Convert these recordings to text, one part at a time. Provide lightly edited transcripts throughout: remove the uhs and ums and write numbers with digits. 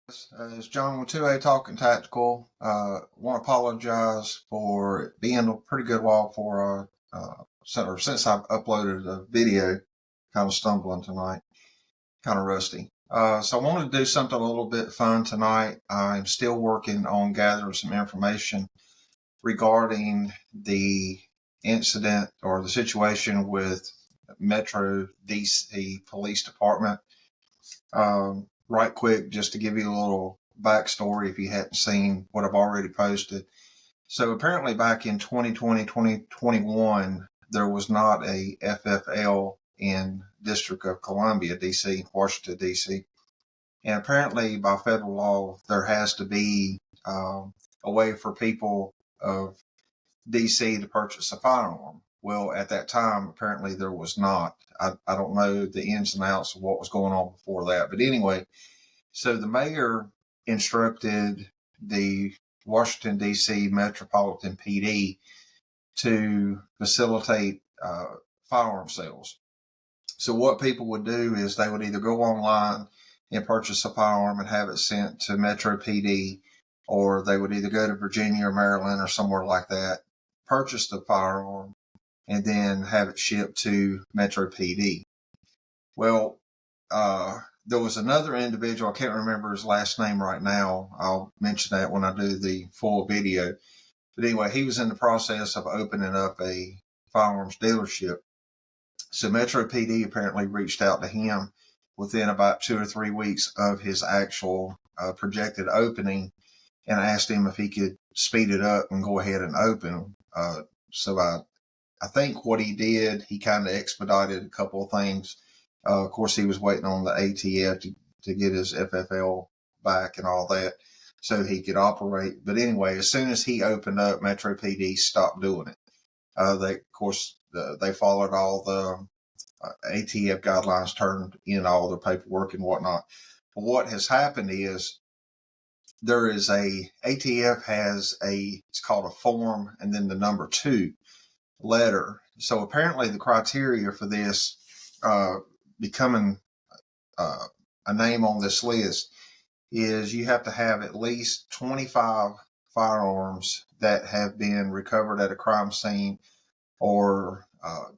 It's John with 2A Talking Tactical. Want to apologize for it being a pretty good while for since I've uploaded a video. Kind of stumbling tonight, kind of rusty. So I wanted to do something a little bit fun tonight. I'm still working on gathering some information regarding the incident or the situation with Metro DC Police Department. Right quick, just to give you a little backstory if you hadn't seen what I've already posted. So apparently back in 2020, 2021, there was not a FFL in District of Columbia, DC, Washington, DC. And apparently by federal law, there has to be a way for people of DC to purchase a firearm. Well, at that time, apparently there was not. I don't know the ins and outs of what was going on before that. But anyway, so the mayor instructed the Washington, D.C. Metropolitan PD to facilitate firearm sales. So what people would do is they would either go online and purchase a firearm and have it sent to Metro PD, or they would either go to Virginia or Maryland or somewhere like that, purchase the firearm, and then have it shipped to Metro PD. Well, there was another individual, I can't remember his last name right now. I'll mention that when I do the full video. But anyway, he was in the process of opening up a firearms dealership. So Metro PD apparently reached out to him within about 2 or 3 weeks of his actual projected opening and asked him if he could speed it up and go ahead and open. So I think what he did, he kind of expedited a couple of things. Of course, he was waiting on the ATF to get his FFL back and all that so he could operate. But anyway, as soon as he opened up, Metro PD stopped doing it. They followed all the ATF guidelines, turned in all their paperwork and whatnot. But what has happened is ATF has it's called a form and then the number 2 letter. So apparently the criteria for this becoming a name on this list is you have to have at least 25 firearms that have been recovered at a crime scene or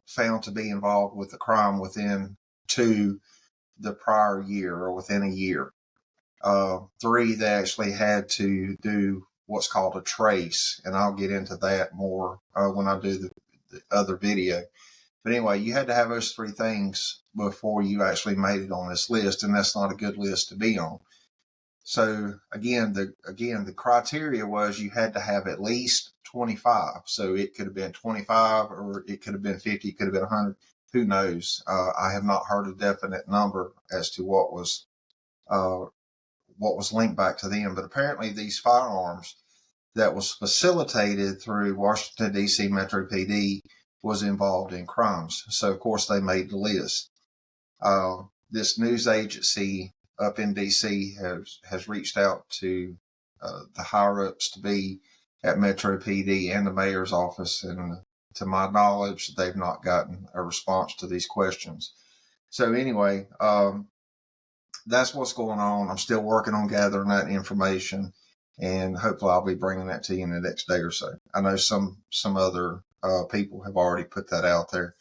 found to be involved with a crime within the prior year or within a year. 3, they actually had to do what's called a trace, and I'll get into that more when I do the other video. But anyway, you had to have those 3 things before you actually made it on this list, and that's not a good list to be on. So again, the criteria was you had to have at least 25. So it could have been 25, or it could have been 50, it could have been 100. Who knows? I have not heard a definite number as to what was linked back to them. But apparently these firearms that was facilitated through Washington, D.C. Metro PD was involved in crimes. So, of course, they made the list. This news agency up in D.C. has reached out to the higher-ups to be at Metro PD and the mayor's office, and to my knowledge, they've not gotten a response to these questions. So anyway, that's what's going on. I'm still working on gathering that information, and hopefully I'll be bringing that to you in the next day or so. I know some other people have already put that out there,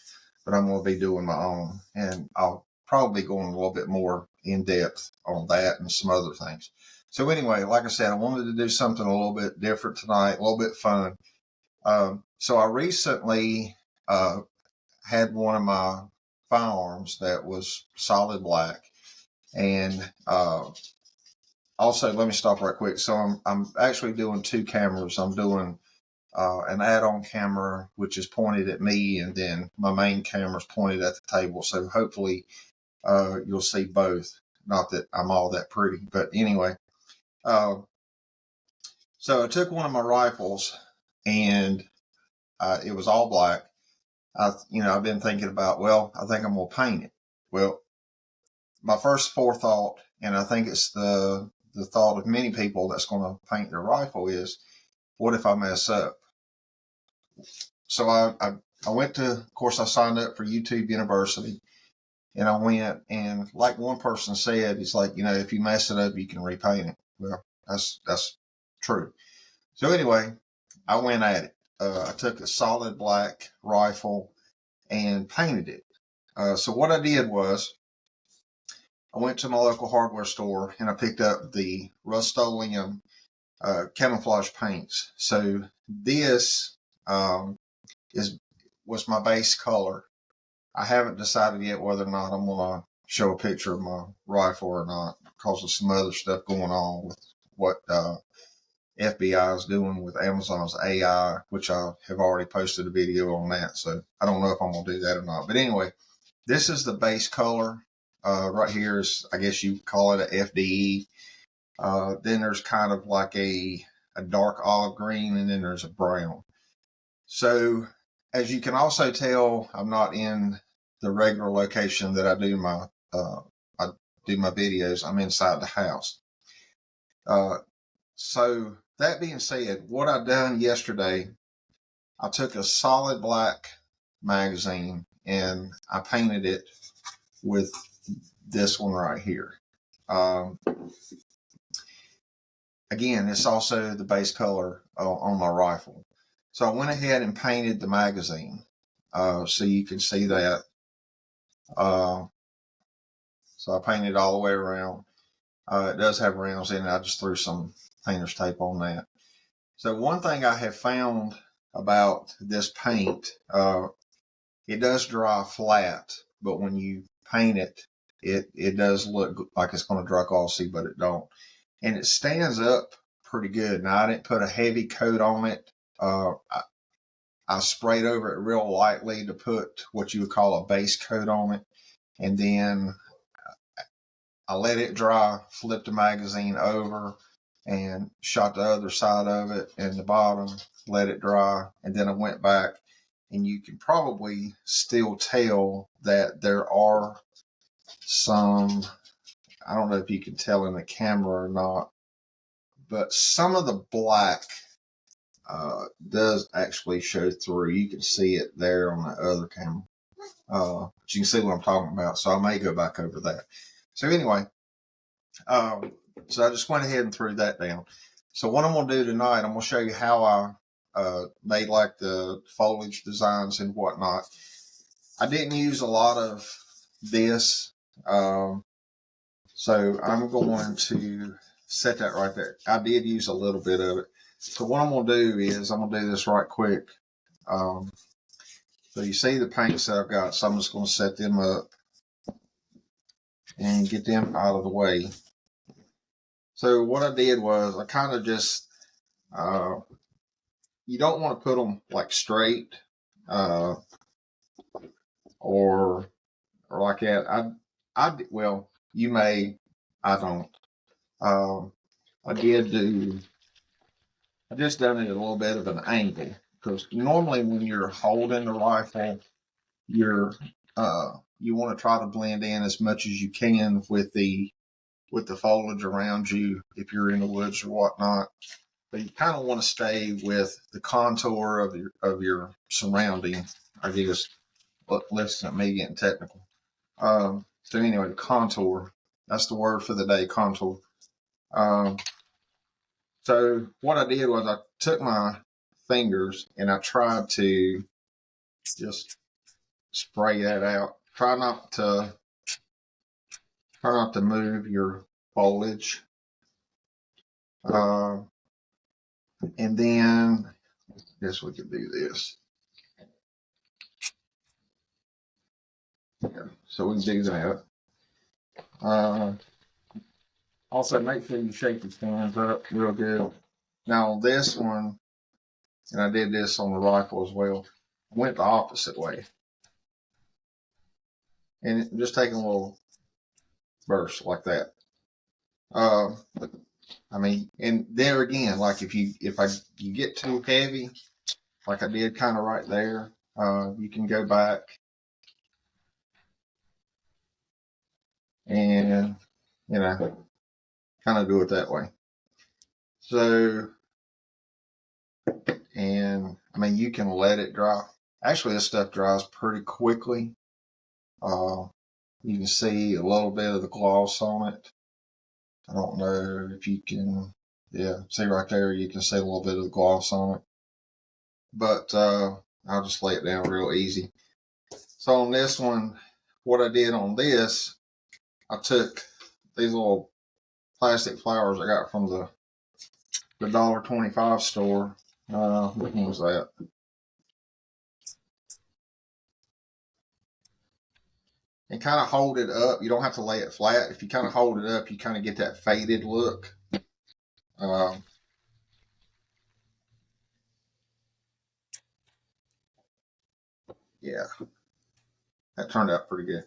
but I'm going to be doing my own, and I'll probably be going a little bit more in depth on that and some other things. So anyway, like I said, I wanted to do something a little bit different tonight, a little bit fun. So I recently had one of my firearms that was solid black. And also, let me stop right quick. So I'm actually doing 2 cameras. I'm doing an add-on camera, which is pointed at me, and then my main camera is pointed at the table. So hopefully you'll see both. Not that I'm all that pretty, but anyway. So I took one of my rifles, and it was all black. I've been thinking about, well, I think I'm going to paint it. Well, my first forethought, and I think it's the thought of many people that's going to paint their rifle, is, what if I mess up? So I went to, of course, I signed up for YouTube University, And I went, and like one person said, it's like, you know, if you mess it up, you can repaint it. Well, that's true. So anyway, I went at it. I took a solid black rifle and painted it. So what I did was I went to my local hardware store and I picked up the Rust-Oleum camouflage paints. So this is was my base color. I haven't decided yet whether or not I'm going to show a picture of my rifle or not because of some other stuff going on with what FBI is doing with Amazon's AI, which I have already posted a video on that. So I don't know if I'm going to do that or not. But anyway, this is the base color. Right here is, I guess you call it a FDE. Then there's kind of like a dark olive green, and then there's a brown. So as you can also tell, I'm not in the regular location that I do my videos. I'm inside the house. So that being said, what I done yesterday, I took a solid black magazine and I painted it with this one right here. Again, it's also the base color on my rifle. So I went ahead and painted the magazine, so you can see that. So I painted all the way around. It does have rounds in it. I just threw some painter's tape on that. So one thing I have found about this paint, it does dry flat, but when you paint it, it does look like it's going to dry glossy, but it don't. And it stands up pretty good. Now, I didn't put a heavy coat on it. I sprayed over it real lightly to put what you would call a base coat on it. And then I let it dry, flipped the magazine over, and shot the other side of it and the bottom, let it dry, and then I went back. And you can probably still tell that there are some, I don't know if you can tell in the camera or not, but some of the black does actually show through. You can see it there on the other camera. But you can see what I'm talking about. So I may go back over that. So anyway, so I just went ahead and threw that down. So what I'm going to do tonight, I'm going to show you how I made like the foliage designs and whatnot. I didn't use a lot of this. So I'm going to set that right there. I did use a little bit of it. So what I'm going to do is I'm going to do this right quick. So you see the paints that I've got. So I'm just going to set them up and get them out of the way. So what I did was I kind of just, you don't want to put them like straight or like that. Well, you may, I don't. I just done it a little bit of an angle because normally when you're holding the rifle, you want to try to blend in as much as you can with the foliage around you if you're in the woods or whatnot. But you kind of want to stay with the contour of your surrounding. I guess, listen to me getting technical. So anyway, contour. That's the word for the day, contour. So what I did was I took my fingers and I tried to just spray that out. Try not to move your foliage. And then I guess we could do this. Yeah, so we can do that. Also, make sure you shake the stands up real good. Now, on this one, and I did this on the rifle as well, I went the opposite way. And just taking a little burst like that. I mean, and there again, like if you get too heavy, like I did kind of right there, you can go back and, kind of do it that way. So, and I mean, you can let it dry. Actually, this stuff dries pretty quickly. You can see a little bit of the gloss on it. I don't know if you can, yeah, see right there, you can see a little bit of the gloss on it. But I'll just lay it down real easy. So on this one, what I did on this, I took these little plastic flowers I got from the $1.25 store. What was that? And kind of hold it up. You don't have to lay it flat. If you kind of hold it up, you kind of get that faded look. Yeah, that turned out pretty good.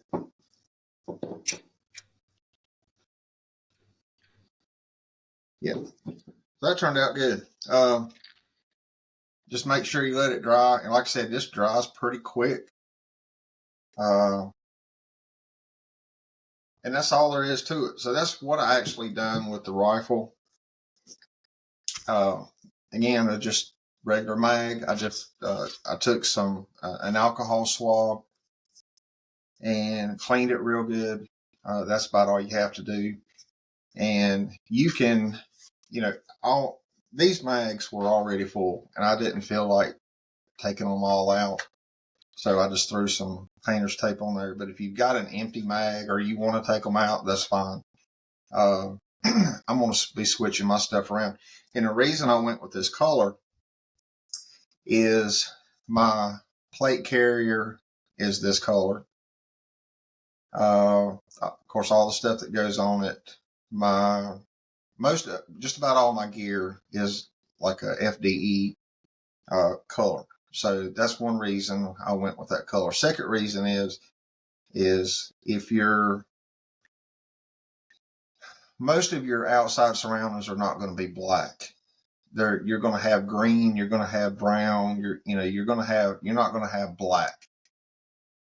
Yeah, so that turned out good. Just make sure you let it dry. And like I said, this dries pretty quick. And that's all there is to it. So that's what I actually done with the rifle. Again, I just regular mag. I took some an alcohol swab and cleaned it real good. That's about all you have to do. And you can, all these mags were already full, and I didn't feel like taking them all out. So I just threw some painter's tape on there. But if you've got an empty mag or you want to take them out, that's fine. I'm going to be switching my stuff around. And the reason I went with this color is my plate carrier is this color. Of course, all the stuff that goes on it, just about all my gear is like a FDE color. So that's one reason I went with that color. Second reason is if most of your outside surroundings are not going to be black. You're going to have green, you're going to have brown, you're not going to have black.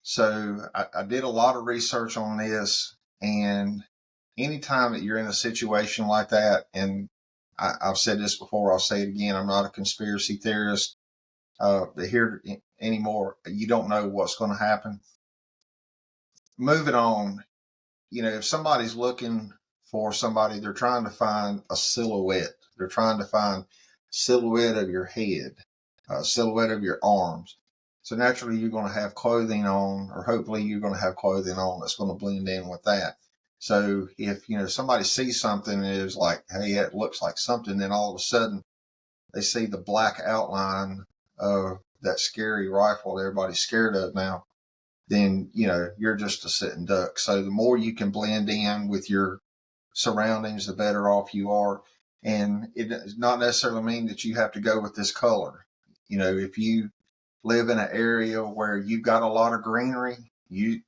So I did a lot of research on this, and anytime that you're in a situation like that, and I've said this before, I'll say it again, I'm not a conspiracy theorist here anymore. You don't know what's going to happen. Moving on, if somebody's looking for somebody, they're trying to find a silhouette. They're trying to find silhouette of your head, silhouette of your arms. So naturally, you're going to have clothing on, or hopefully you're going to have clothing on that's going to blend in with that. So if, somebody sees something and is like, hey, it looks like something, then all of a sudden they see the black outline of that scary rifle that everybody's scared of now, then, you're just a sitting duck. So the more you can blend in with your surroundings, the better off you are. And it does not necessarily mean that you have to go with this color. If you live in an area where you've got a lot of greenery, you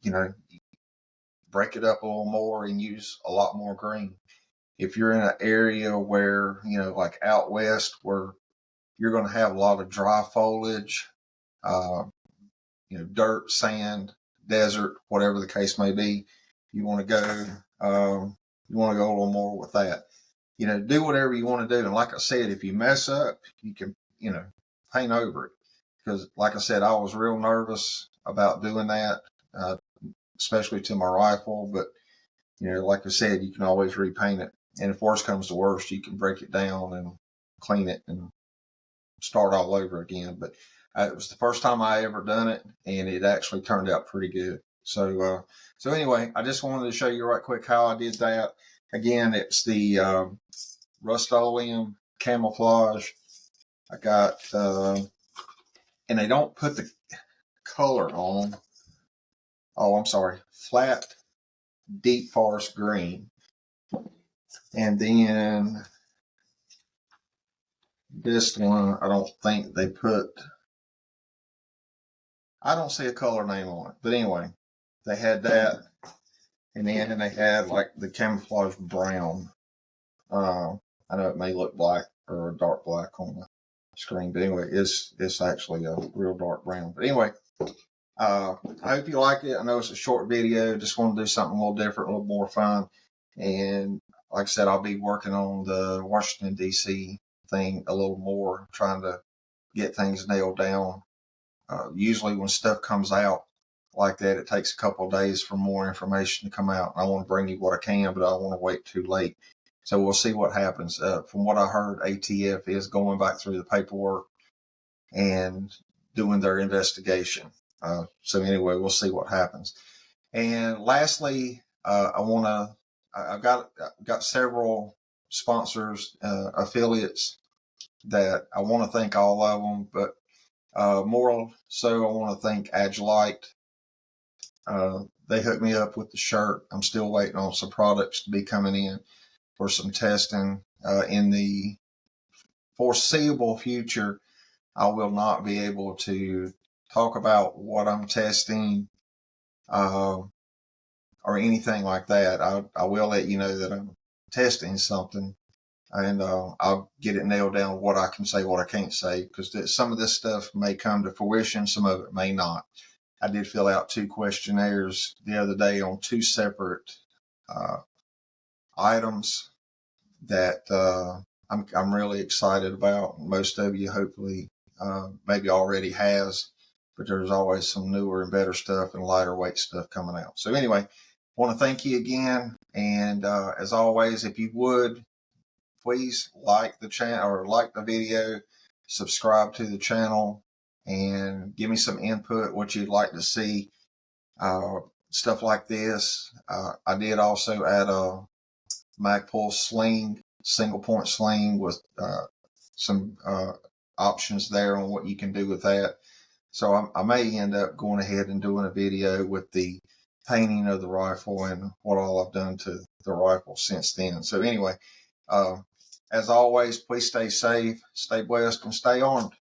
break it up a little more and use a lot more green. If you're in an area where, like out west, where you're going to have a lot of dry foliage, dirt, sand, desert, whatever the case may be, you want to go a little more with that. Do whatever you want to do. And like I said, if you mess up, you can, paint over it. Because like I said, I was real nervous about doing that, especially to my rifle. But, like I said, you can always repaint it. And if worst comes to worst, you can break it down and clean it and start all over again. But it was the first time I ever done it, and it actually turned out pretty good. So anyway, I just wanted to show you right quick how I did that. Again, it's the Rust-Oleum Camoflage. I got, and they don't put the color on. Oh, I'm sorry, flat deep forest green. And then this one, I don't think they put, I don't see a color name on it. But anyway, they had that. And then they had like the camouflage brown. I know it may look black or dark black on the screen, but anyway, it's actually a real dark brown. But anyway, I hope you like it. I know it's a short video. Just want to do something a little different, a little more fun. And like I said, I'll be working on the Washington, D.C. thing a little more, trying to get things nailed down. Usually when stuff comes out, like that, it takes a couple of days for more information to come out. I want to bring you what I can, but I don't want to wait too late. So we'll see what happens. From what I heard, ATF is going back through the paperwork and doing their investigation. So anyway, we'll see what happens. And lastly, I've got several sponsors, affiliates that I want to thank all of them, but more so I want to thank Agilite. They hooked me up with the shirt. I'm still waiting on some products to be coming in for some testing. In the foreseeable future, I will not be able to talk about what I'm testing or anything like that. I will let you know that I'm testing something, and I'll get it nailed down what I can say, what I can't say, because some of this stuff may come to fruition, some of it may not. I did fill out 2 questionnaires the other day on 2 separate items that I'm really excited about. Most of you hopefully maybe already has, but there's always some newer and better stuff and lighter weight stuff coming out. So anyway, I want to thank you again. And as always, if you would, please like the channel or like the video, subscribe to the channel, and give me some input, what you'd like to see, stuff like this. I did also add a Magpul sling, single point sling with some options there on what you can do with that. So I may end up going ahead and doing a video with the painting of the rifle and what all I've done to the rifle since then. So anyway, as always, please stay safe, stay blessed, and stay armed.